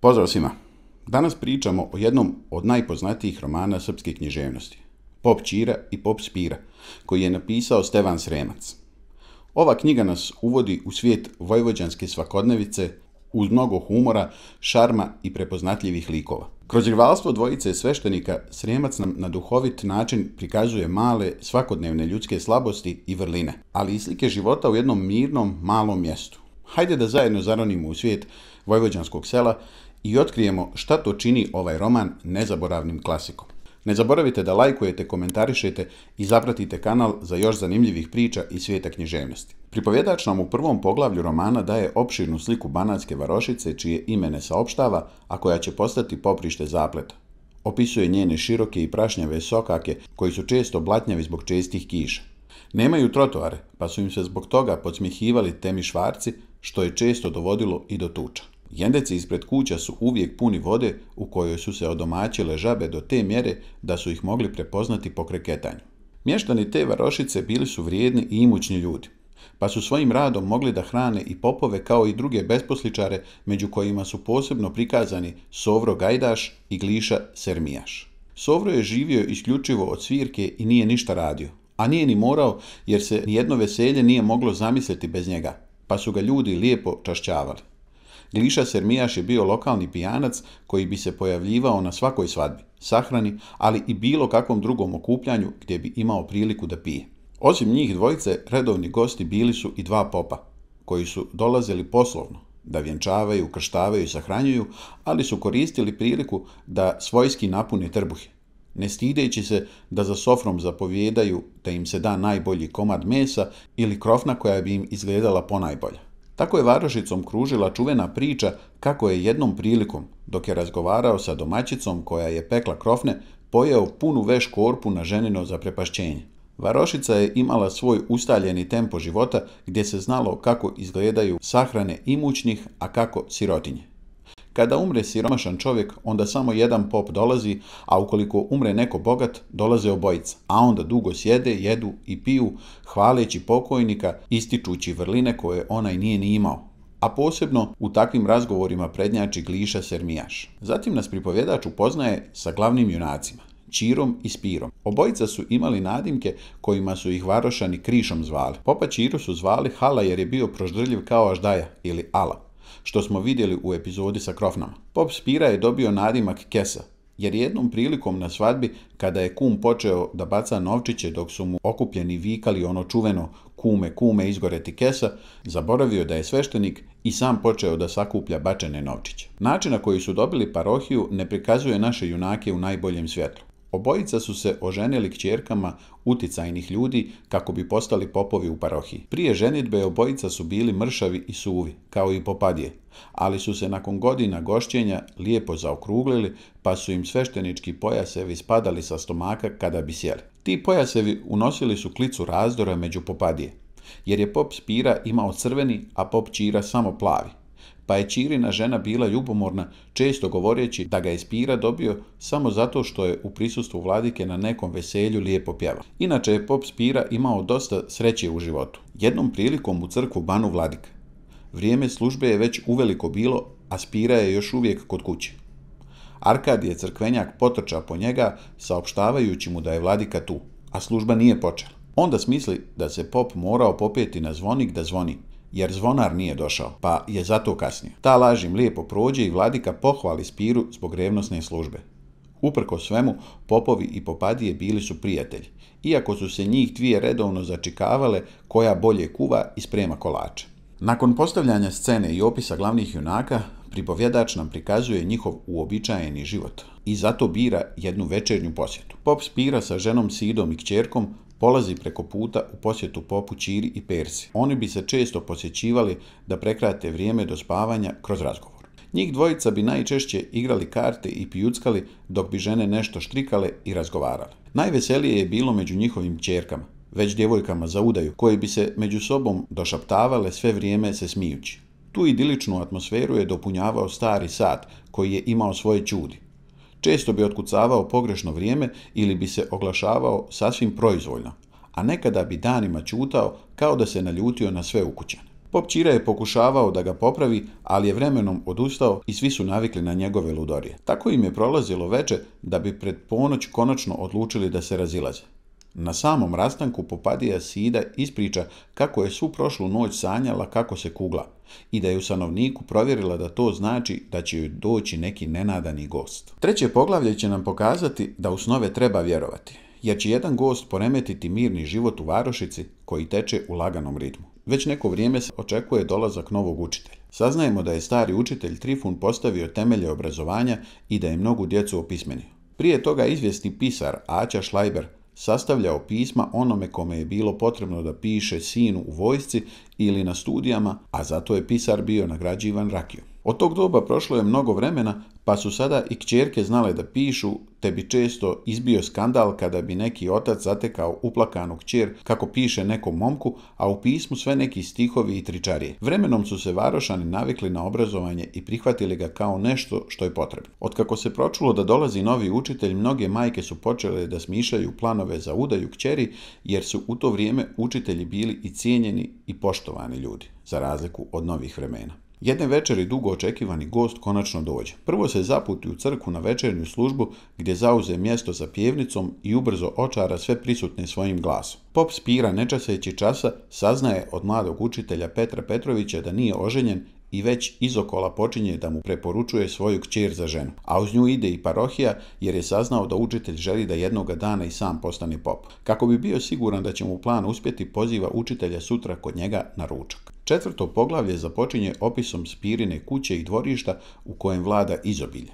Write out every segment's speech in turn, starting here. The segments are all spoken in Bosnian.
Pozdrav svima! Danas pričamo o jednom od najpoznatijih romana srpske književnosti, Pop Ćira i Pop Spira, koji je napisao Stevan Sremac. Ova knjiga nas uvodi u svijet vojvođanske svakodnevice uz mnogo humora, šarma i prepoznatljivih likova. Kroz rivalstvo dvojice sveštenika Sremac nam na duhovit način prikazuje male, svakodnevne ljudske slabosti i vrline, ali i slike života u jednom mirnom, malom mjestu. Hajde da zajedno zaronimo u svijet vojvođanskog sela i otkrijemo šta to čini ovaj roman nezaboravnim klasikom. Ne zaboravite da lajkujete, komentarišete i zapratite kanal za još zanimljivih priča iz svijeta književnosti. Pripovjedač nam u prvom poglavlju romana daje opširnu sliku banatske varošice čije ime ne saopštava, a koja će postati poprište zapleta. Opisuje njene široke i prašnjave sokake koji su često blatnjavi zbog čestih kiša. Nemaju trotoare, pa su im se zbog toga podsmjehivali temi švarci, što je često dovodilo i do tuča. Jendeci ispred kuća su uvijek puni vode u kojoj su se odomaćile žabe do te mjere da su ih mogli prepoznati po kreketanju. Mještani te varošice bili su vrijedni i imućni ljudi, pa su svojim radom mogli da hrane i popove kao i druge besposličare, među kojima su posebno prikazani Sovro Gajdaš i Gliša Sermijaš. Sovro je živio isključivo od svirke i nije ništa radio, a nije ni morao jer se nijedno veselje nije moglo zamisliti bez njega, pa su ga ljudi lijepo čašćavali. Gliša Sermijaš je bio lokalni pijanac koji bi se pojavljivao na svakoj svadbi, sahrani, ali i bilo kakvom drugom okupljanju gdje bi imao priliku da pije. Osim njih dvojice, redovni gosti bili su i dva popa, koji su dolazili poslovno, da vjenčavaju, krštavaju i sahranjuju, ali su koristili priliku da svojski napune trbuhe, ne stideći se da za sofrom zapovjedaju da im se da najbolji komad mesa ili krofna koja bi im izgledala ponajbolja. Tako je varošicom kružila čuvena priča kako je jednom prilikom, dok je razgovarao sa domaćicom koja je pekla krofne, pojeo punu veš korpu na ženino zaprepašćenje. Varošica je imala svoj ustaljeni tempo života gdje se znalo kako izgledaju sahrane imućnih, a kako sirotinje. Kada umre siromašan čovjek, onda samo jedan pop dolazi, a ukoliko umre neko bogat, dolaze obojica, a onda dugo sjede, jedu i piju, hvaleći pokojnika, ističući vrline koje onaj nije ni imao. A posebno u takvim razgovorima prednjači Gliša Sermijaš. Zatim nas pripovjedač upoznaje sa glavnim junacima, Ćirom i Spirom. Obojica su imali nadimke kojima su ih varošani krišom zvali. Popa Ćiru su zvali Hala jer je bio proždrljiv kao aždaja ili ala, što smo vidjeli u epizodi sa krofnama. Pop Spira je dobio nadimak Kesa, jer jednom prilikom na svadbi, kada je kum počeo da baca novčiće dok su mu okupljeni vikali ono čuveno kume, kume, izgoreti kesa, zaboravio da je sveštenik i sam počeo da sakuplja bačene novčiće. Način na koji su dobili parohiju ne prikazuje naše junake u najboljem svjetlu. Obojica su se oženili kćerkama uticajnih ljudi kako bi postali popovi u parohiji. Prije ženidbe obojica su bili mršavi i suvi, kao i popadije, ali su se nakon godina gošćenja lijepo zaokruglili, pa su im sveštenički pojasevi spadali sa stomaka kada bi sjeli. Ti pojasevi unosili su klicu razdora među popadije, jer je pop Spira imao crveni, a pop Ćira samo plavi. Pa je Ćirina žena bila ljubomorna, često govoreći da ga je Spira dobio samo zato što je u prisustvu vladike na nekom veselju lijepo pjevao. Inače je pop Spira imao dosta sreće u životu. Jednom prilikom u crkvu Banu Vladika. Vrijeme službe je već uveliko bilo, a Spira je još uvijek kod kuće. Arkadije crkvenjak potrča po njega, saopštavajući mu da je vladika tu, a služba nije počela. Onda smisli da se pop morao popeti na zvonik da zvoni, jer zvonar nije došao, pa je zato kasnio. Ta laž im lijepo prođe i vladika pohvali Spiru zbog revnosne službe. Uprko svemu, popovi i popadije bili su prijatelji, iako su se njih dvije redovno začikavale koja bolje kuva i sprema kolače. Nakon postavljanja scene i opisa glavnih junaka, pripovjedač nam prikazuje njihov uobičajeni život i zato bira jednu večernju posjetu. Pop Spira sa ženom Sidom i kćerkom polazi preko puta u posjetu popu Ćiri i Persi. Oni bi se često posjećivali da prekrate vrijeme do spavanja kroz razgovor. Njih dvojica bi najčešće igrali karte i pijuckali dok bi žene nešto štrikale i razgovarale. Najveselije je bilo među njihovim kćerkama, već djevojkama za udaju, koje bi se među sobom došaptavale sve vrijeme se smijući. Tu idiličnu atmosferu je dopunjavao stari sat koji je imao svoje čudi. Često bi otkucavao pogrešno vrijeme ili bi se oglašavao sasvim proizvoljno, a nekada bi danima ćutao kao da se naljutio na sve ukućane. Pop Ćira je pokušavao da ga popravi, ali je vremenom odustao i svi su navikli na njegove ludorije. Tako im je prolazilo veče da bi pred ponoć konačno odlučili da se razilaze. Na samom rastanku Popadija Sida ispriča kako je svu prošlu noć sanjala kako se kugla i da je u stanovniku provjerila da to znači da će joj doći neki nenadani gost. Treće poglavlje će nam pokazati da u snove treba vjerovati, jer će jedan gost poremetiti mirni život u varošici koji teče u laganom ritmu. Već neko vrijeme se očekuje dolazak novog učitelja. Saznajemo da je stari učitelj Trifun postavio temelje obrazovanja i da je mnogu djecu opismenio. Prije toga izvjesni pisar Aća Šlajber sastavljao pisma onome kome je bilo potrebno da piše sinu u vojsci ili na studijama, a zato je pisar bio nagrađivan rakijom. Od tog doba prošlo je mnogo vremena, pa su sada i kćerke znale da pišu, te bi često izbio skandal kada bi neki otac zatekao uplakanu kćer kako piše nekom momku, a u pismu sve neki stihovi i tričarije. Vremenom su se varošani navikli na obrazovanje i prihvatili ga kao nešto što je potrebno. Otkako se pročulo da dolazi novi učitelj, mnoge majke su počele da smišljaju planove za udaju kćeri, jer su u to vrijeme učitelji bili i cijenjeni i poštovani ljudi, za razliku od novih vremena. Jedne večeri dugo očekivani gost konačno dođe. Prvo se zaputi u crkvu na večernju službu gdje zauze mjesto za pjevnicom i ubrzo očara sve prisutne svojim glasom. Pop Spira, ne časeći časa, saznaje od mladog učitelja Petra Petrovića da nije oženjen i već izokola počinje da mu preporučuje svoju kćer za ženu. A uz nju ide i parohija jer je saznao da učitelj želi da jednoga dana i sam postane pop. Kako bi bio siguran da će mu plan uspjeti, poziva učitelja sutra kod njega na ručak. Četvrto poglavlje započinje opisom Spirine kuće i dvorišta u kojem vlada izobilje.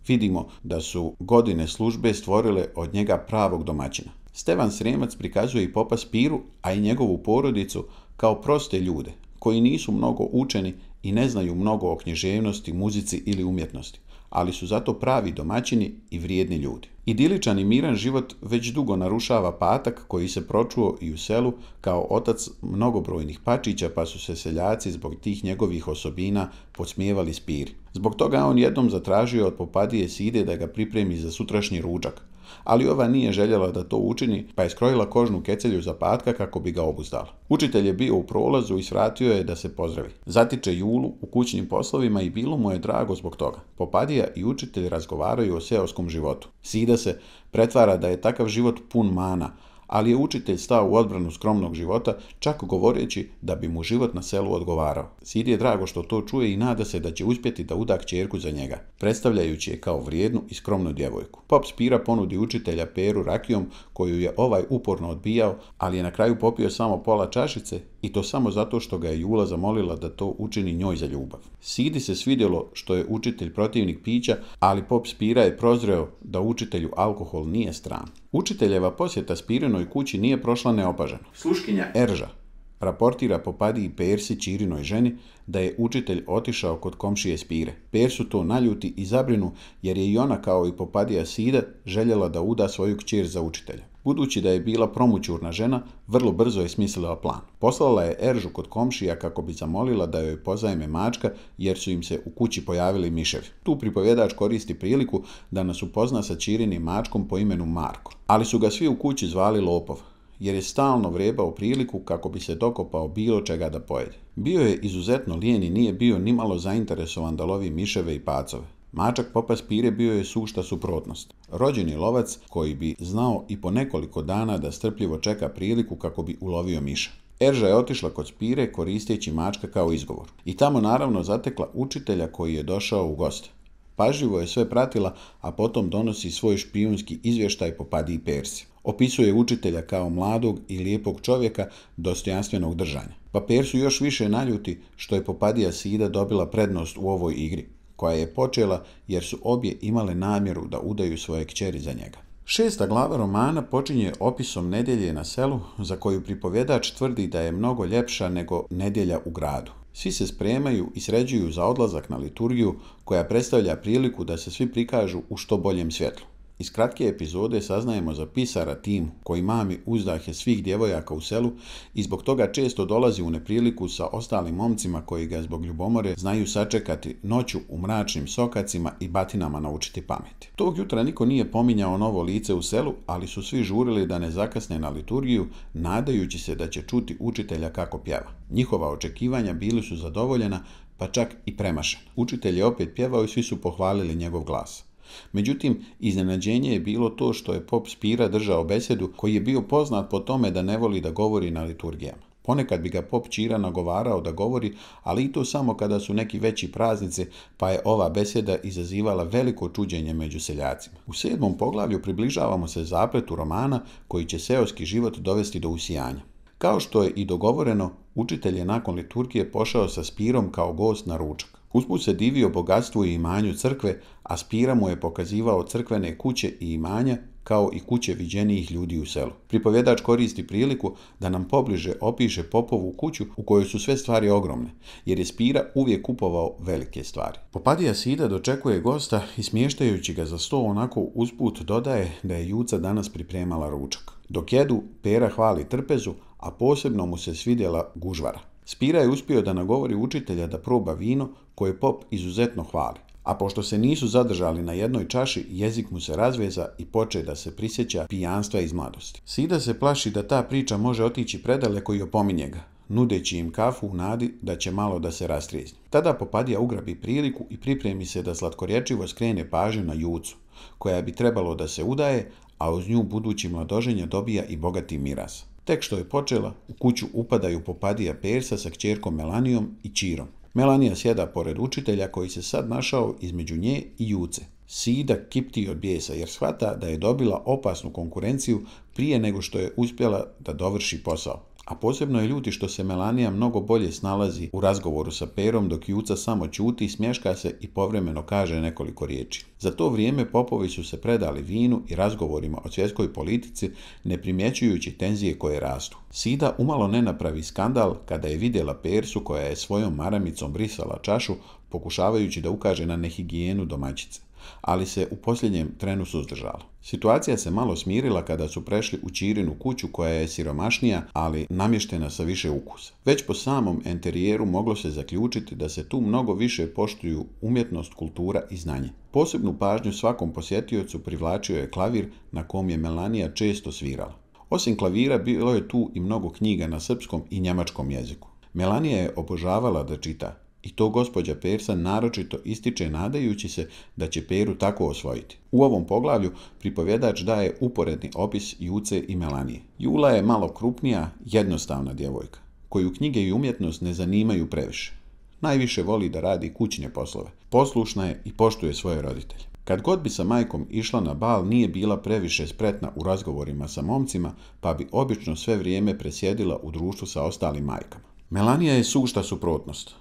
Vidimo da su godine službe stvorile od njega pravog domaćina. Stevan Sremac prikazuje i popa Spiru, a i njegovu porodicu, kao proste ljude, koji nisu mnogo učeni i ne znaju mnogo o književnosti, muzici ili umjetnosti, ali su zato pravi domaćini i vrijedni ljudi. Idiličan i miran život već dugo narušava Patak koji se pročuo i u selu kao otac mnogobrojnih pačića, pa su se seljaci zbog tih njegovih osobina podsmijevali Spiri. Zbog toga on jednom zatražio od Popadije Side da ga pripremi za sutrašnji ručak, ali ova nije željela da to učini, pa je skrojila kožnu kecelju za Patka kako bi ga obuzdala. Učitelj je bio u prolazu i svratio je da se pozdravi. Zatiče Julu u kućnim poslovima i bilo mu je drago zbog toga. Popadija i učitelj razgovaraju o seoskom životu. Sida se pretvara da je takav život pun mana, ali je učitelj stao u odbranu skromnog života, čak govoreći da bi mu život na selu odgovarao. Sidi je drago što to čuje i nada se da će uspjeti da uda kćerku za njega, predstavljajući je kao vrijednu i skromnu djevojku. Pop Spira ponudi učitelja Peru rakijom, koju je ovaj uporno odbijao, ali je na kraju popio samo pola čašice, i to samo zato što ga je Jula zamolila da to učini njoj za ljubav. Sidi se svidjelo što je učitelj protivnik pića, ali Pop Spira je prozreo da učitelju alkohol nije stran. Učiteljeva posjeta Spirinoj kući nije prošla neopaženo. Sluškinja Erža raportira Popadiji Persi, Ćirinoj ženi, da je učitelj otišao kod komšije Spire. Persu to naljuti i zabrinu jer je i ona kao i Popadija Sida željela da uda svoju kćer za učitelja. Budući da je bila promućurna žena, vrlo brzo je smislila plan. Poslala je Eržu kod komšija kako bi zamolila da joj pozajme mačka jer su im se u kući pojavili miševi. Tu pripovjedač koristi priliku da nas upozna sa Ćirinim mačkom po imenu Marko. Ali su ga svi u kući zvali Lopov, jer je stalno vrebao priliku kako bi se dokopao bilo čega da pojede. Bio je izuzetno lijen i nije bio nimalo zainteresovan da lovi miševe i pacove. Mačak popa Spire bio je sušta suprotnost. Rođeni lovac koji bi znao i po nekoliko dana da strpljivo čeka priliku kako bi ulovio miša. Erža je otišla kod Spire koristeći mačka kao izgovor. I tamo naravno zatekla učitelja koji je došao u goste. Pažljivo je sve pratila, a potom donosi svoj špijunski izvještaj Popadiji Persi. Opisuje učitelja kao mladog i lijepog čovjeka dostojanstvenog držanja. Pa Persu još više naljuti što je Popadija Sida dobila prednost u ovoj igri, koja je počela jer su obje imale namjeru da udaju svoje kćeri za njega. 6. glava romana počinje opisom nedjelje na selu, za koju pripovjedač tvrdi da je mnogo ljepša nego nedjelja u gradu. Svi se spremaju i sređuju za odlazak na liturgiju, koja predstavlja priliku da se svi prikažu u što boljem svjetlu. Iz kratke epizode saznajemo za pisara Timu, koji mami uzdahe svih djevojaka u selu i zbog toga često dolazi u nepriliku sa ostalim momcima koji ga zbog ljubomore znaju sačekati noću u mračnim sokacima i batinama naučiti pameti. Tog jutra niko nije pominjao novo lice u selu, ali su svi žurili da ne zakasne na liturgiju, nadajući se da će čuti učitelja kako pjeva. Njihova očekivanja bili su zadovoljena, pa čak i premašena. Učitelj je opet pjevao i svi su pohvalili njegov glas. Međutim, iznenađenje je bilo to što je pop Spira držao besedu, koji je bio poznat po tome da ne voli da govori na liturgijama. Ponekad bi ga pop Ćira nagovarao da govori, ali i to samo kada su neki veći praznici, pa je ova beseda izazivala veliko čuđenje među seljacima. U 7. poglavlju približavamo se zapletu romana koji će seoski život dovesti do usijanja. Kao što je i dogovoreno, učitelj je nakon liturgije pošao sa Spirom kao gost na ručak. Usput se divio bogatstvu i imanju crkve, a Spira mu je pokazivao crkvene kuće i imanja kao i kuće viđenijih ljudi u selu. Pripovjedač koristi priliku da nam pobliže opiše popovu kuću u kojoj su sve stvari ogromne, jer je Spira uvijek kupovao velike stvari. Popadija Sida dočekuje gosta i smještajući ga za sto onako usput dodaje da je Juca danas pripremala ručak. Dok jedu, Pera hvali trpezu, a posebno mu se svidjela gužvara. Spira je uspio da nagovori učitelja da proba vino koje pop izuzetno hvali. A pošto se nisu zadržali na jednoj čaši, jezik mu se razveza i poče da se prisjeća pijanstva iz mladosti. Sida se plaši da ta priča može otići predaleko i opominje ga, nudeći im kafu u nadi da će malo da se rastrijezni. Tada Popadija ugrabi priliku i pripremi se da slatkorječivo skrene pažnju na Jucu, koja bi trebalo da se udaje, a uz nju budući mladoženja dobija i bogati miras. Tek što je počela, u kuću upadaju Popadija Persa sa kćerkom Melanijom i Ćirom. Melanija sjeda pored učitelja koji se sad našao između nje i Juce. Sida kipti od bijesa jer shvata da je dobila opasnu konkurenciju prije nego što je uspjela da dovrši posao. A posebno je ljuti što se Melanija mnogo bolje snalazi u razgovoru sa Perom, dok Juca samo ćuti, smješka se i povremeno kaže nekoliko riječi. Za to vrijeme popovi su se predali vinu i razgovorima o svjetskoj politici, ne primjećujući tenzije koje rastu. Sida umalo ne napravi skandal kada je vidjela Persu koja je svojom maramicom brisala čašu, pokušavajući da ukaže na nehigijenu domaćice, ali se u posljednjem trenu suzdržala. Situacija se malo smirila kada su prešli u Ćirinu kuću koja je siromašnija, ali namještena sa više ukusa. Već po samom enterijeru moglo se zaključiti da se tu mnogo više poštuju umjetnost, kultura i znanje. Posebnu pažnju svakom posjetiocu privlačio je klavir na kom je Melanija često svirala. Osim klavira bilo je tu i mnogo knjiga na srpskom i njemačkom jeziku. Melanija je obožavala da čita. I to gospođa Persa naročito ističe nadajući se da će Peru tako osvojiti. U ovom poglavlju pripovjedač daje uporedni opis Juce i Melanije. Jula je malo krupnija, jednostavna djevojka, koju knjige i umjetnost ne zanimaju previše. Najviše voli da radi kućne poslove. Poslušna je i poštuje svoje roditelje. Kad god bi sa majkom išla na bal, nije bila previše spretna u razgovorima sa momcima, pa bi obično sve vrijeme presjedila u društvu sa ostalim majkama. Melanija je sušta suprotnost.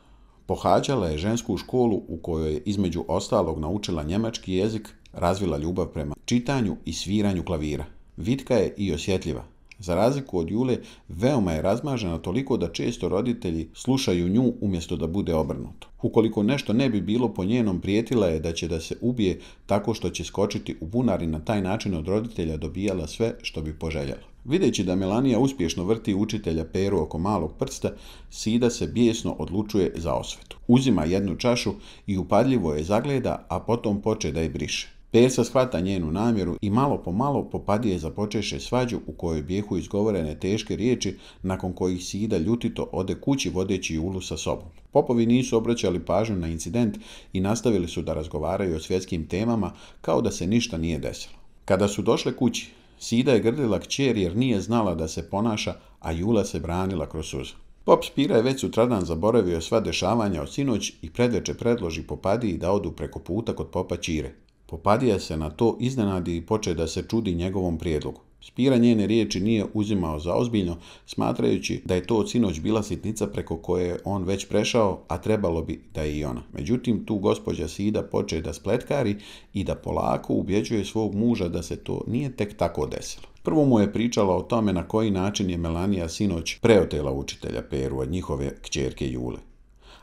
Pohađala je žensku školu u kojoj je između ostalog naučila njemački jezik, razvila ljubav prema čitanju i sviranju klavira. Vitka je i osjetljiva. Za razliku od Jule, veoma je razmažena toliko da često roditelji slušaju nju umjesto da bude obrnuto. Ukoliko nešto ne bi bilo po njenom, prijetila je da će da se ubije tako što će skočiti u bunar i na taj način od roditelja dobijala sve što bi poželjela. Videći da Melanija uspješno vrti učitelja Peru oko malog prsta, Sida se bijesno odlučuje za osvetu. Uzima jednu čašu i upadljivo je zagleda, a potom poče da je briše. Persa shvata njenu namjeru i malo po malo Popadije započeše svađu u kojoj bijehu izgovorene teške riječi, nakon kojih Sida ljutito ode kući vodeći Julu sa sobom. Popovi nisu obraćali pažnju na incident i nastavili su da razgovaraju o svjetskim temama kao da se ništa nije desilo. Kada su došle kući, Sida je grdila kćer jer nije znala da se ponaša, a Jula se branila kroz suze. Pop Spira je već sutradan zaboravio sva dešavanja od sinoć i predveče predloži Popadiji da odu preko puta kod popa Ćire. Popadija se na to iznenadi i poče da se čudi njegovom prijedlogu. Spira njene riječi nije uzimao za ozbiljno, smatrajući da je to od sinoć bila sitnica preko koje je on već prešao, a trebalo bi da je i ona. Međutim, tu gospođa Sida poče da spletkari i da polako ubjeđuje svog muža da se to nije tek tako desilo. Prvo mu je pričala o tome na koji način je Melanija sinoć preotela učitelja Peru od njihove kćerke Jule.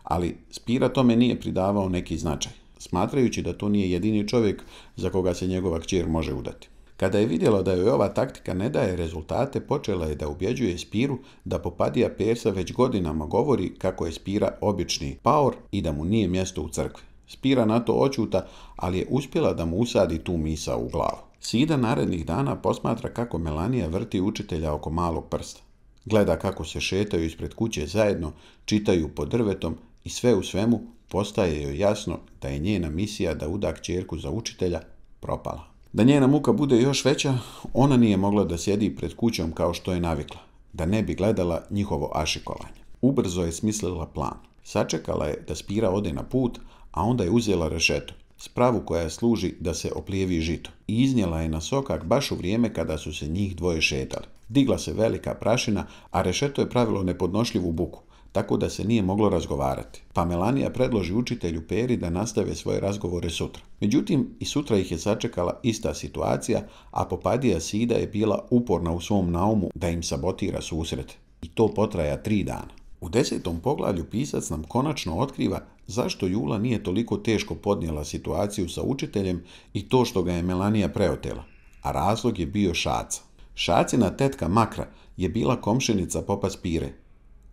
Ali Spira tome nije pridavao neki značaj. smatrajući da to nije jedini čovjek za koga se njegova kćer može udati. Kada je vidjela da joj ova taktika ne daje rezultate, počela je da ubjeđuje Spiru da Popadija Persa već godinama govori kako je Spira obični paor i da mu nije mjesto u crkvi. Spira na to oćuta, ali je uspjela da mu usadi tu misao u glavu. Sida narednih dana posmatra kako Melanija vrti učitelja oko malog prsta. Gleda kako se šetaju ispred kuće zajedno, čitaju pod drvetom i sve u svemu postaje joj jasno da je njena misija da uda kćerku za učitelja propala. Da njena muka bude još veća, ona nije mogla da sjedi pred kućom kao što je navikla, da ne bi gledala njihovo ašikovanje. Ubrzo je smislila plan. Sačekala je da Spira ode na put, a onda je uzela rešeto, spravu koja služi da se oplijevi žito, i iznijela je na sokak baš u vrijeme kada su se njih dvoje šetali. Digla se velika prašina, a rešeto je pravilo nepodnošljivu buku, tako da se nije moglo razgovarati. Pa Melanija predloži učitelju Peri da nastave svoje razgovore sutra. Međutim, i sutra ih je sačekala ista situacija, a Popadija Sida je bila uporna u svom naumu da im sabotira susret. I to potraja 3 dana. U 10. poglavlju pisac nam konačno otkriva zašto Jula nije toliko teško podnijela situaciju sa učiteljem i to što ga je Melanija preotela. A razlog je bio Šaca. Šacina tetka Makra je bila komšinica popa Spire.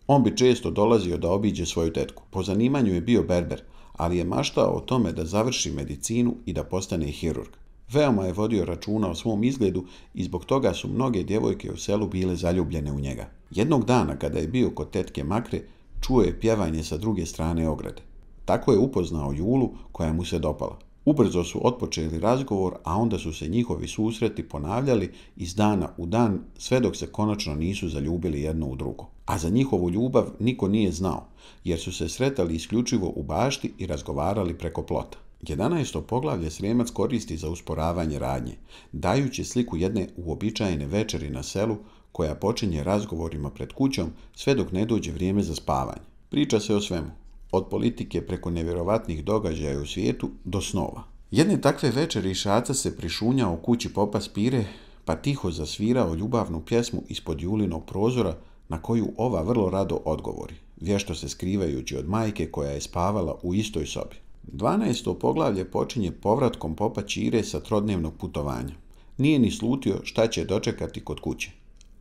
On bi često dolazio da obiđe svoju tetku. Po zanimanju je bio berber, ali je maštao o tome da završi medicinu i da postane hirurg. Veoma je vodio računa o svom izgledu i zbog toga su mnoge djevojke u selu bile zaljubljene u njega. Jednog dana kada je bio kod tetke Makre, čuo je pjevanje sa druge strane ograde. Tako je upoznao Julu koja mu se dopala. Ubrzo su otpočeli razgovor, a onda su se njihovi susreti ponavljali iz dana u dan sve dok se konačno nisu zaljubili jedno u drugo. A za njihovu ljubav niko nije znao, jer su se sretali isključivo u bašti i razgovarali preko plota. 11. poglavlje Srijemac koristi za usporavanje radnje, dajući sliku jedne uobičajene večeri na selu koja počinje razgovorima pred kućom sve dok ne dođe vrijeme za spavanje. Priča se o svemu, od politike preko nevjerovatnih događaja u svijetu do snova. Jedne takve večeri Šaca se prišunjao u kući popa Spire, pa tiho zasvirao ljubavnu pjesmu ispod Julinog prozora, na koju ova vrlo rado odgovori, vješto se skrivajući od majke koja je spavala u istoj sobi. 12. poglavlje počinje povratkom popa Ćire sa trodnevnog putovanja. Nije ni slutio šta će dočekati kod kuće,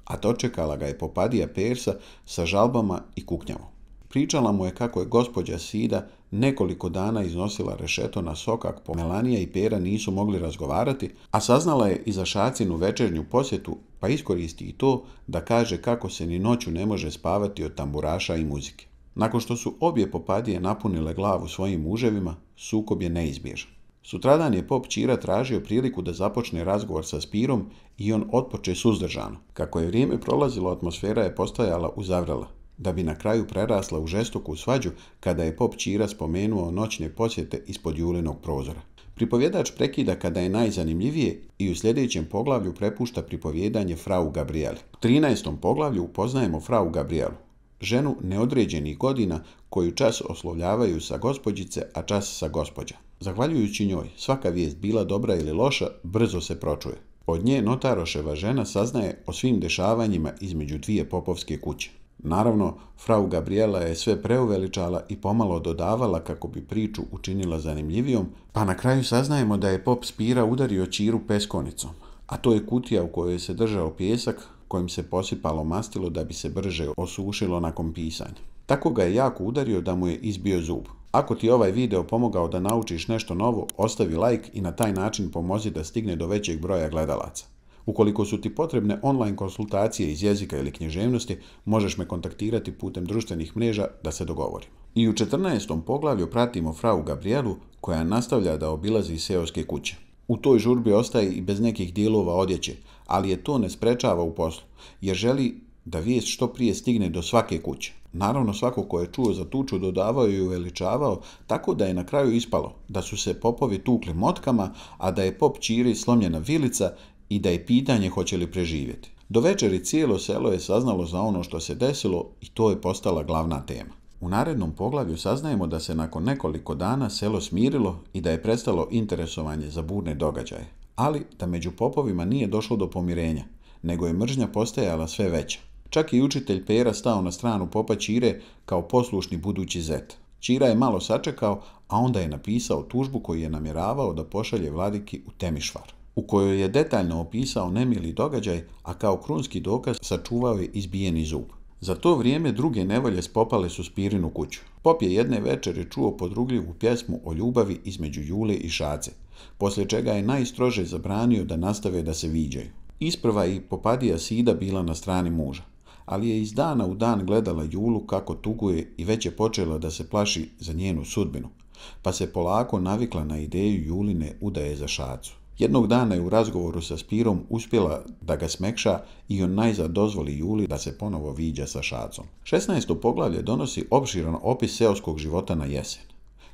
a dočekala ga je Popadija Persa sa žalbama i kuknjavom. Pričala mu je kako je gospođa Sida nekoliko dana iznosila rešeto na sokak, po Melanija i Pera nisu mogli razgovarati, a saznala je i za Šacinu večernju posjetu, pa iskoristi i to da kaže kako se ni noću ne može spavati od tamburaša i muzike. Nakon što su obje Popadije napunile glavu svojim muževima, sukob je neizbježan. Sutradan je pop Ćira tražio priliku da započne razgovor sa Spirom i on otpoče suzdržano. Kako je vrijeme prolazilo, atmosfera je postajala uzavrela, da bi na kraju prerasla u žestoku svađu kada je pop Ćira spomenuo noćne posjete ispod Julinog prozora. Pripovjedač prekida kada je najzanimljivije i u sljedećem poglavlju prepušta pripovjedanje frau Gabrieli. U 13. poglavlju upoznajemo frau Gabrielu, ženu neodređenih godina koju čas oslovljavaju sa gospođice, a čas sa gospođa. Zahvaljujući njoj, svaka vijest bila dobra ili loša, brzo se pročuje. Od nje notaroševa žena saznaje o svim dešavanjima između dvije popovske kuće. Naravno, frau Gabriela je sve preuveličala i pomalo dodavala kako bi priču učinila zanimljivijom, pa na kraju saznajemo da je pop Spira udario Ćiru peskonicom, a to je kutija u kojoj se držao pijesak kojim se posipalo mastilo da bi se brže osušilo nakon pisanja. Tako ga je jako udario da mu je izbio zub. Ako ti je ovaj video pomogao da naučiš nešto novo, ostavi like i na taj način pomozi da stigne do većeg broja gledalaca. Ukoliko su ti potrebne online konsultacije iz jezika ili književnosti, možeš me kontaktirati putem društvenih mreža da se dogovorimo. I u 14. poglavlju pratimo frau Gabrielu koja nastavlja da obilazi seoske kuće. U toj žurbi ostaje i bez nekih dijelova odjeće, ali je to ne sprečava u poslu, jer želi da vijest što prije stigne do svake kuće. Naravno, svako ko je čuo za tuču dodavao i uveličavao, tako da je na kraju ispalo da su se popovi tukli motkama, a da je pop Ćiri slomljena vilica i da je pitanje hoće li preživjeti. Do večeri cijelo selo je saznalo za ono što se desilo i to je postala glavna tema. U narednom poglavlju saznajemo da se nakon nekoliko dana selo smirilo i da je prestalo interesovanje za burne događaje, ali da među popovima nije došlo do pomirenja, nego je mržnja postajala sve veća. Čak i učitelj Pera stao na stranu popa Ćire kao poslušni budući zet. Ćira je malo sačekao, a onda je napisao tužbu koju je namjeravao da pošalje vladiki u Temišvar, u kojoj je detaljno opisao nemili događaj, a kao krunski dokaz sačuvao je izbijeni zub. Za to vrijeme druge nevolje spopale su Spirinu kuću. Pop je jedne večeri čuo podrugljivu pjesmu o ljubavi između Jule i Šace, poslije čega je najstrože zabranio da nastave da se viđaju. Isprva i Popadija Sida bila na strani muža, ali je iz dana u dan gledala Julu kako tuguje i već je počela da se plaši za njenu sudbinu, pa se polako navikla na ideju Juline udaje za Šacu. Jednog dana je u razgovoru sa Spirom uspjela da ga smekša i on najzad dozvoli Juli da se ponovo viđa sa Šacom. 16. poglavlje donosi opširan opis seoskog života na jesen.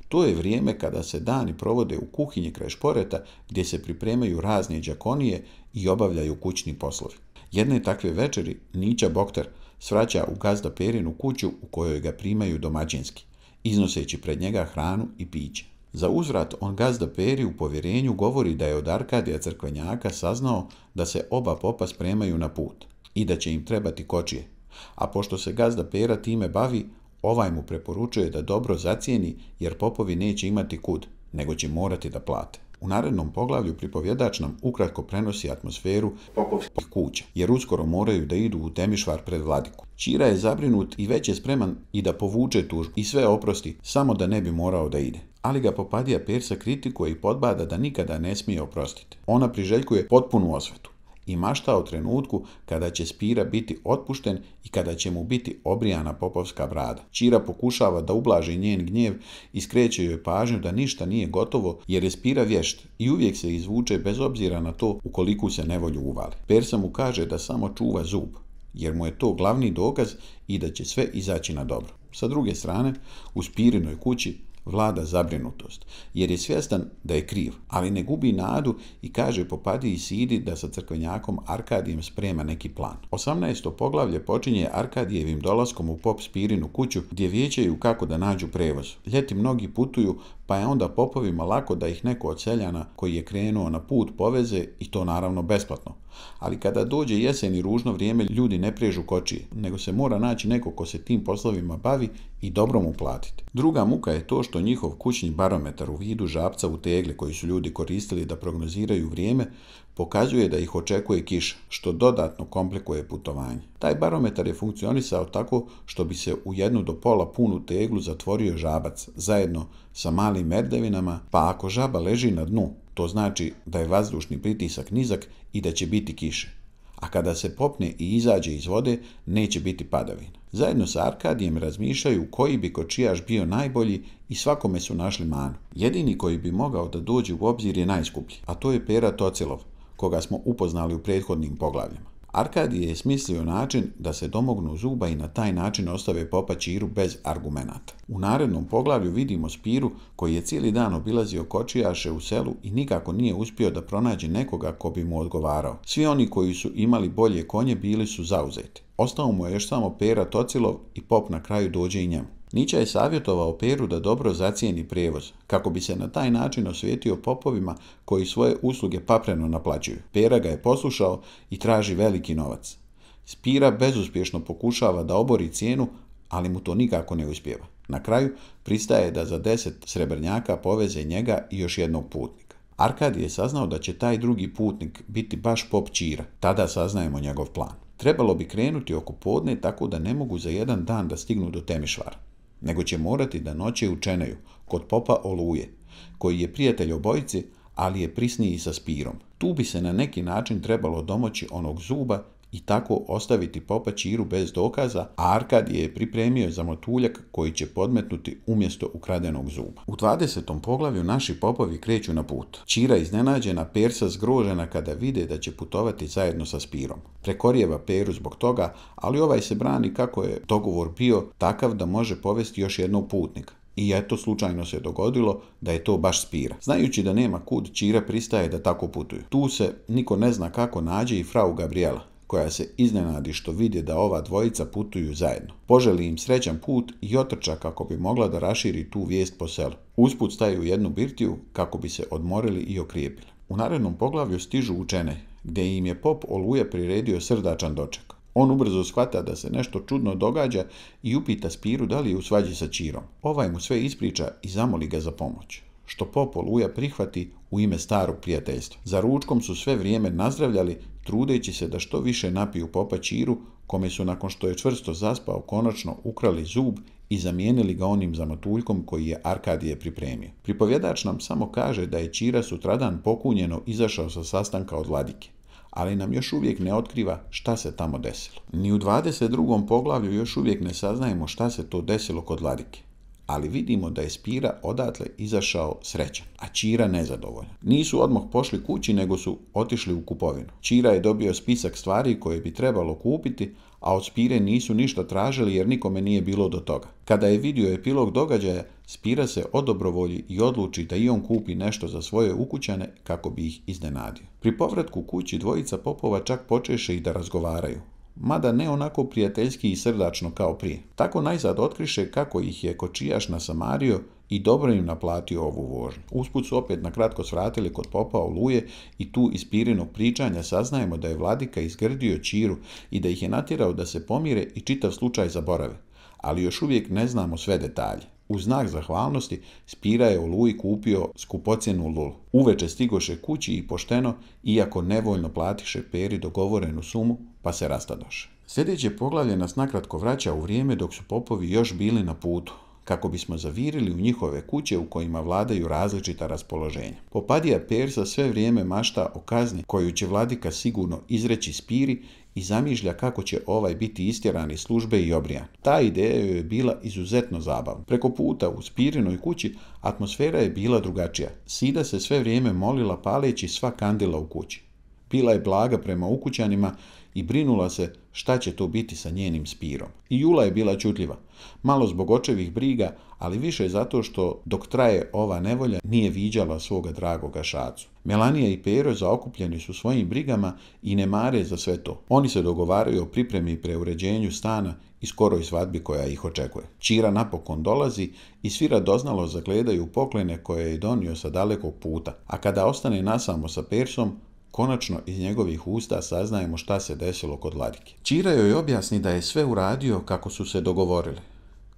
To je vrijeme kada se dani provode u kuhinji kraj šporeta gdje se pripremaju razne đakonije i obavljaju kućni poslovi. Jedne takve večeri Nića Bokter svraća u gazda Perinu kuću u kojoj ga primaju domaćinski, iznoseći pred njega hranu i piće. Za uzvrat on gazda Peri u povjerenju govori da je od Arkadija Crkvenjaka saznao da se oba popa spremaju na put i da će im trebati kočije, a pošto se gazda Pera time bavi, ovaj mu preporučuje da dobro zacijeni jer popovi neće imati kud, nego će morati da plate. U narednom poglavlju pripovjedač nam ukratko prenosi atmosferu popovskih kuća, jer uskoro moraju da idu u Temišvar pred vladiku. Ćira je zabrinut i već je spreman i da povuče tužbu i sve oprosti, samo da ne bi morao da ide. Ali ga Popadija Persa kritikuje i podbada da nikada ne smije oprostiti. Ona priželjkuje potpunu osvetu i mašta o trenutku kada će Spira biti otpušten i kada će mu biti obrijana popovska brada. Ćira pokušava da ublaži njen gnjev i skreće joj pažnju da ništa nije gotovo jer je Spira vješt i uvijek se izvuče bez obzira na to u koliku se nevolju uvali. Persa mu kaže da samo čuva zub, jer mu je to glavni dokaz i da će sve izaći na dobro. Sa druge strane, u Spirinoj kući vlada zabrinutost, jer je svjestan da je kriv, ali ne gubi nadu i kaže Popadiji Sidi da sa Crkvenjakom Arkadijem sprema neki plan. 18. poglavlje počinje Arkadijevim dolaskom u pop Spirinu kuću gdje vijećaju kako da nađu prevoz. Ljeti mnogi putuju, pa je onda popovima lako da ih neko od seljana koji je krenuo na put poveze i to naravno besplatno. Ali kada dođe jesen i ružno vrijeme, ljudi ne prežu kočije, nego se mora naći neko ko se tim poslovima bavi i dobro mu platiti. Druga muka je to što njihov kućni barometar u vidu žabca u tegli koji su ljudi koristili da prognoziraju vrijeme pokazuje da ih očekuje kiša, što dodatno komplikuje putovanje. Taj barometar je funkcionisao tako što bi se u 1 do pola punu teglu zatvorio žabac zajedno sa malim merdevinama, pa ako žaba leži na dnu, to znači da je vazdušni pritisak nizak i da će biti kiše. A kada se popne i izađe iz vode, neće biti padavina. Zajedno sa Arkadijem razmišljaju koji bi kočijaš bio najbolji i svakome su našli manu. Jedini koji bi mogao da dođe u obzir je najskuplji, a to je Pera Tocilov, koga smo upoznali u prethodnim poglavljima. Arkadije je smislio način da se domognu zuba i na taj način ostave popa Ćiru bez argumenata. U narednom poglavlju vidimo Spiru koji je cijeli dan obilazio kočijaše u selu i nikako nije uspio da pronađe nekoga ko bi mu odgovarao. Svi oni koji su imali bolje konje bili su zauzeti. Ostao mu je još samo Pera Tocilov i pop na kraju dođe i njemu. Nića je savjetovao Peru da dobro zacijeni prevoz, kako bi se na taj način osvetio popovima koji svoje usluge papreno naplaćuju. Pera ga je poslušao i traži veliki novac. Spira bezuspješno pokušava da obori cijenu, ali mu to nikako ne uspijeva. Na kraju pristaje da za 10 srebrnjaka poveze njega i još jednog putnika. Arkadij je saznao da će taj drugi putnik biti baš pop Ćira. Tada saznajemo njegov plan. Trebalo bi krenuti oko podne tako da ne mogu za jedan dan da stignu do Temišvara, nego će morati da noće u Čeneju, kod popa Oluje, koji je prijatelj obojici, ali je prisniji sa Spirom. Tu bi se na neki način trebalo domoći onog zuba i tako ostaviti popa Ćiru bez dokaza, a Arkadije je pripremio za motuljak koji će podmetnuti umjesto ukradenog zuba. U 20. poglavlju naši popovi kreću na put. Ćira iznenađena, Persa zgrožena kada vide da će putovati zajedno sa Spirom. Prekorijeva Peru zbog toga, ali ovaj se brani kako je dogovor bio takav da može povesti još jednog putnika. I eto, slučajno se dogodilo da je to baš Spira. Znajući da nema kud, Ćira pristaje da tako putuju. Tu se niko ne zna kako nađe i frau Gabriela, koja se iznenadi što vidi da ova dvojica putuju zajedno. Poželi im srećan put i otrča kako bi mogla da raširi tu vijest po selu. Usput staju u jednu birtiju kako bi se odmorili i okrijepili. U narednom poglavlju stižu u Čenej, gdje im je pop Oluja priredio srdačan doček. On ubrzo shvata da se nešto čudno događa i upita Spiru da li je u svađi sa Ćirom. Ovaj mu sve ispriča i zamoli ga za pomoć, što pop Oluja prihvati u ime starog prijateljstva. Za ručkom su sve vrijeme nazdravljali, trudeći se da što više napiju popa Ćiru, kome su nakon što je čvrsto zaspao konačno ukrali zub i zamijenili ga onim zamatuljkom koji je Arkadije pripremio. Pripovjedač nam samo kaže da je Ćira sutradan pokunjeno izašao sa sastanka od vladike, ali nam još uvijek ne otkriva šta se tamo desilo. Ni u 22. poglavlju još uvijek ne saznajemo šta se to desilo kod vladike, ali vidimo da je Spira odatle izašao srećan, a Ćira nezadovoljan. Nisu odmah pošli kući, nego su otišli u kupovinu. Ćira je dobio spisak stvari koje bi trebalo kupiti, a od Spire nisu ništa tražili jer nikome nije bilo do toga. Kada je vidio epilog događaja, Spira se odobrovolji i odluči da i on kupi nešto za svoje ukućane kako bi ih iznenadio. Pri povratku kući dvojica popova čak počeše i da razgovaraju, mada ne onako prijateljski i srdačno kao prije. Tako najzad otkriše kako ih je kočijaš nasamario i dobro im naplatio ovu vožnju. Usput su opet na kratko svratili kod popa Oluje i tu iz Spirinog pričanja saznajemo da je vladika izgrdio Ćiru i da ih je natjerao da se pomire i čitav slučaj zaborave, ali još uvijek ne znamo sve detalje. U znak zahvalnosti Spira je Oluji kupio skupocjenu lulu. Uveče stigoše kući i pošteno, iako nevoljno platiše Peri dogovorenu sumu, pa se rastadoše. Sljedeće poglavlje nas nakratko vraća u vrijeme dok su popovi još bili na putu, kako bismo zavirili u njihove kuće u kojima vladaju različita raspoloženja. Popadija Persa sve vrijeme mašta o kazni koju će vladika sigurno izreći Spiri i zamišlja kako će ovaj biti istjeran iz službe i obrijan. Ta ideja joj je bila izuzetno zabavna. Preko puta u Spirinoj kući atmosfera je bila drugačija. Sida se sve vrijeme molila paleći sva kandila u kući. Bila je blaga prema ukućanima i brinula se šta će to biti sa njenim Spirom. I Jula je bila čutljiva, malo zbog očevih briga, ali više zato što dok traje ova nevolja nije viđala svoga dragoga Šacu. Melanija i Pero zaokupljeni su svojim brigama i ne mare za sve to. Oni se dogovaraju o pripremi i preuređenju stana i skoroj svadbi koja ih očekuje. Ćira napokon dolazi i svi radoznalo zagledaju poklene koje je donio sa dalekog puta, a kada ostane nasamo sa Persom, konačno iz njegovih usta saznajemo šta se desilo kod vladike. Ćira joj objasni da je sve uradio kako su se dogovorili,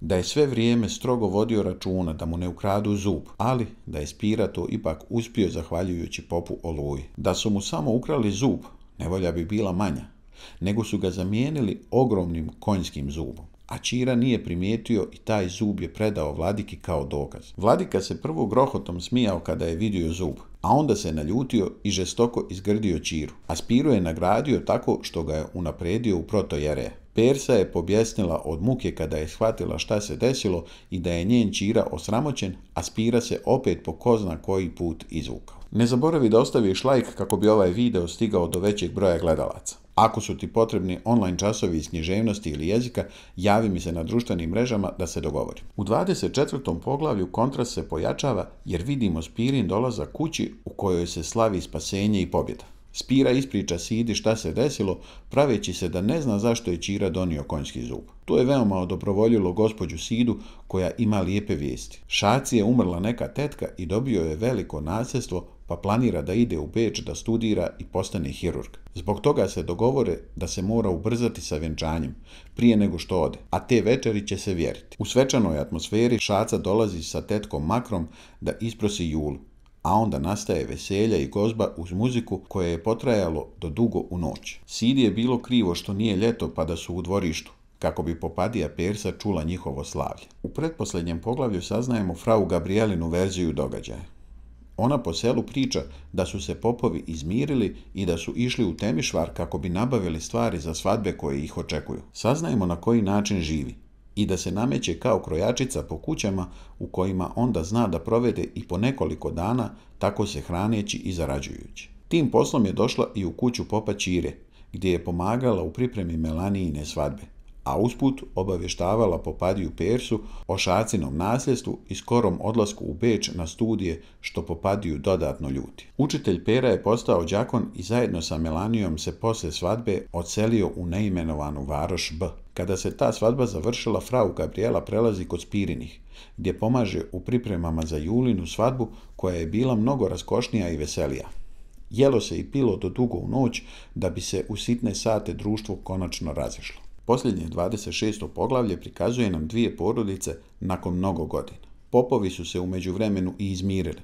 da je sve vrijeme strogo vodio računa da mu ne ukradu zub, ali da je Spira to ipak uspio zahvaljujući popu Oluji. Da su mu samo ukrali zub, nevolja bi bila manja, nego su ga zamijenili ogromnim konjskim zubom. A Ćira nije primijetio i taj zub je predao vladiki kao dokaz. Vladika se prvo grohotom smijao kada je vidio zub, a onda se naljutio i žestoko izgrdio Ćiru, a Spiru je nagradio tako što ga je unapredio u protojereja. Persa je pobjesnila od muke kada je shvatila šta se desilo i da je njen Ćira osramoćen, a Spira se opet po ko zna koji put izvukao. Ne zaboravi da ostaviš like kako bi ovaj video stigao do većeg broja gledalaca. Ako su ti potrebni online časovi iz književnosti ili jezika, javi mi se na društvenim mrežama da se dogovorim. U 24. poglavlju kontrast se pojačava jer vidimo Spirin dolazak kući u kojoj se slavi spasenje i pobjeda. Spira ispriča Sidi šta se desilo, praveći se da ne zna zašto je Ćira donio konjski zub. To je veoma odobrovoljilo gospođu Sidu koja ima lijepe vijesti. Šaci je umrla neka tetka i dobio je veliko nasljedstvo, pa planira da ide u Beč da studira i postane hirurg. Zbog toga se dogovore da se mora ubrzati sa vjenčanjem prije nego što ode, a te večeri će se vjeriti. U svečanoj atmosferi Šaca dolazi sa tetkom Makrom da isprosi Julu, a onda nastaje veselja i gozba uz muziku koje je potrajalo do dugo u noć. Sidi je bilo krivo što nije ljeto pa da su u dvorištu, kako bi popadija Persa čula njihovo slavlje. U pretposljednjem poglavlju saznajemo frau Gabrielinu verziju događaja. Ona po selu priča da su se popovi izmirili i da su išli u Temišvar kako bi nabavili stvari za svadbe koje ih očekuju. Saznajemo na koji način živi i da se nameće kao krojačica po kućama u kojima onda zna da provede i po nekoliko dana, tako se hraneći i zarađujući. Tim poslom je došla i u kuću popa Ćire, gdje je pomagala u pripremi Melanijine svadbe, a usput obavještavala popadiju Persu o Šacinom nasljedstvu i skorom odlasku u Beč na studije, što popadiju dodatno ljuti. Učitelj Pera je postao đakon i zajedno sa Melanijom se posle svadbe odselio u neimenovanu varoš B. Kada se ta svadba završila, frau Gabriela prelazi kod Spirinih, gdje pomaže u pripremama za Julinu svadbu koja je bila mnogo raskošnija i veselija. Jelo se i pilo do dugo u noć da bi se u sitne sate društvo konačno razišlo. Posljednje 26. poglavlje prikazuje nam dvije porodice nakon mnogo godina. Popovi su se u međuvremenu i izmirili.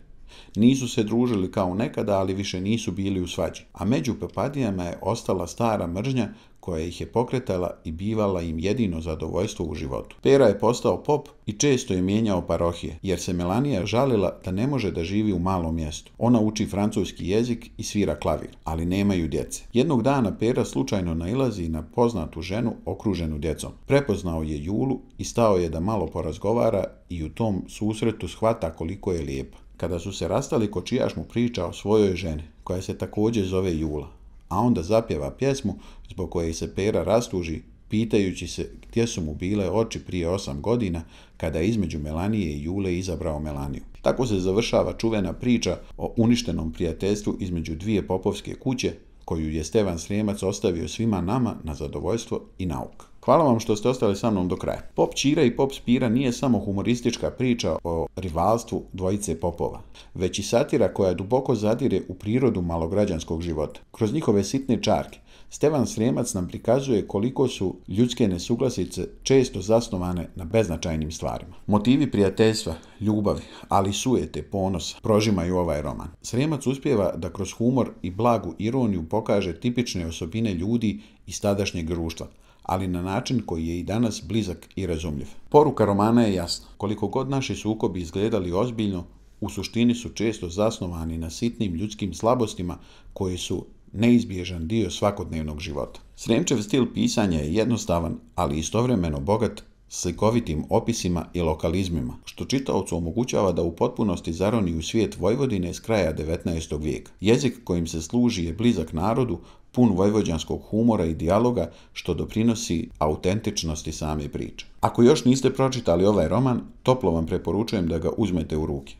Nisu se družili kao nekada, ali više nisu bili u svađi. A među Popadijama je ostala stara mržnja koja ih je pokretala i bivala im jedino zadovoljstvo u životu. Pera je postao pop i često je mijenjao parohije, jer se Melanija žalila da ne može da živi u malom mjestu. Ona uči francuski jezik i svira klavir, ali nemaju djece. Jednog dana Pera slučajno nailazi na poznatu ženu okruženu djecom. Prepoznao je Julu i stao je da malo porazgovara i u tom susretu shvata koliko je lijepa. Kada su se rastali, kočijaš mu priča o svojoj ženi, koja se također zove Jula, a onda zapjeva pjesmu zbog koje se Pera rastuži, pitajući se gdje su mu bile oči prije 8 godina, kada je između Melanije i Jule izabrao Melaniju. Tako se završava čuvena priča o uništenom prijateljstvu između dvije popovske kuće, koju je Stevan Srijemac ostavio svima nama na zadovoljstvo i nauk. Hvala vam što ste ostali sa mnom do kraja. Pop Ćira i Pop Spira nije samo humoristička priča o rivalstvu dvojice popova, već i satira koja duboko zadire u prirodu malograđanskog života. Kroz njihove sitne čarke, Stevan Srijemac nam prikazuje koliko su ljudske nesuglasice često zasnovane na beznačajnim stvarima. Motivi prijateljstva, ljubavi, ali i sujete, ponosa prožimaju ovaj roman. Srijemac uspijeva da kroz humor i blagu ironiju pokaže tipične osobine ljudi iz tadašnjeg društva, ali na način koji je i danas blizak i razumljiv. Poruka romana je jasna. Koliko god naši sukobi izgledali ozbiljno, u suštini su često zasnovani na sitnim ljudskim slabostima koji su neizbježan dio svakodnevnog života. Srijemčev stil pisanja je jednostavan, ali istovremeno bogat slikovitim opisima i lokalizmima, što čitaocu omogućava da u potpunosti zaroni u svijet Vojvodine s kraja 19. vijeka. Jezik kojim se služi je blizak narodu, pun vojvođanskog humora i dijaloga, što doprinosi autentičnosti same priče. Ako još niste pročitali ovaj roman, toplo vam preporučujem da ga uzmete u ruke.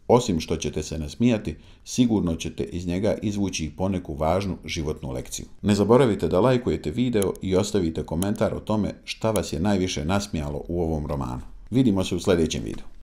Osim što ćete se nasmijati, sigurno ćete iz njega izvući i poneku važnu životnu lekciju. Ne zaboravite da lajkujete video i ostavite komentar o tome šta vas je najviše nasmijalo u ovom romanu. Vidimo se u sljedećem videu.